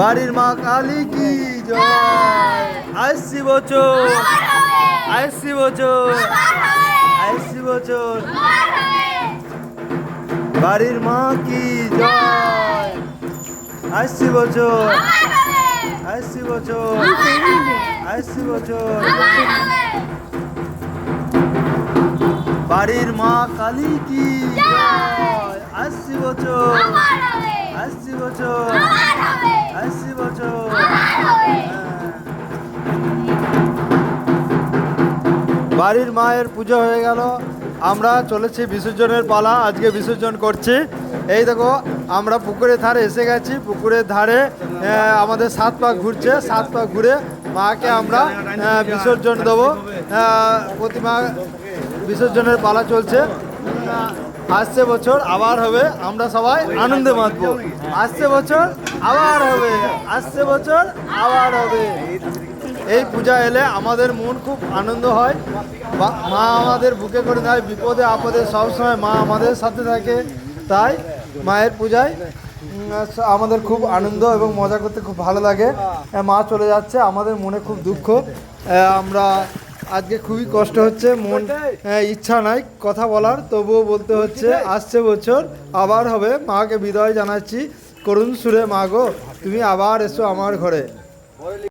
বাড়ির মা কালী কি জয়। 80 বছর 80 বছর 80 বছর বাড়ির মা কি জয়। 80 বছর 80 বছর 80 বছর বাড়ির মা কালী কি জয়। 80 বছর 80 বছর 80 বছর বাড়ির মায়ের পুজো হয়ে গেল। আমরা চলেছি বিসর্জনের পালা। আজকে বিসর্জন করছি। এই দেখো আমরা পুকুরের ধারে এসে গেছি। পুকুরের ধারে আমাদের 7 পাক ঘুরছে। 7 পাক ঘুরে মাকে আমরা বিসর্জন দেবো। প্রতিমা বিসর্জনের পালা চলছে। আসছে বছর আবার হবে, আমরা সবাই আনন্দে মাতবো। আসছে বছর আবার হবে, আসছে বছর আবার হবে। এই পূজা এলে আমাদের মন খুব আনন্দ হয়। মা আমাদের বুকে করে দেয়, বিপদে আপদে সবসময় মা আমাদের সাথে থাকে। তাই মায়ের পূজায় আমাদের খুব আনন্দ এবং মজা করতে খুব ভালো লাগে। মা চলে যাচ্ছে, আমাদের মনে খুব দুঃখ। আমরা আজকে খুবই কষ্ট হচ্ছে, মন ইচ্ছা নাই কথা বলার, তবুও বলতে হচ্ছে। আসছে বছর আবার হবে। মাকে বিদায় জানাচ্ছি করুণ সুরে। মা গো, তুমি আবার এসো আমার ঘরে।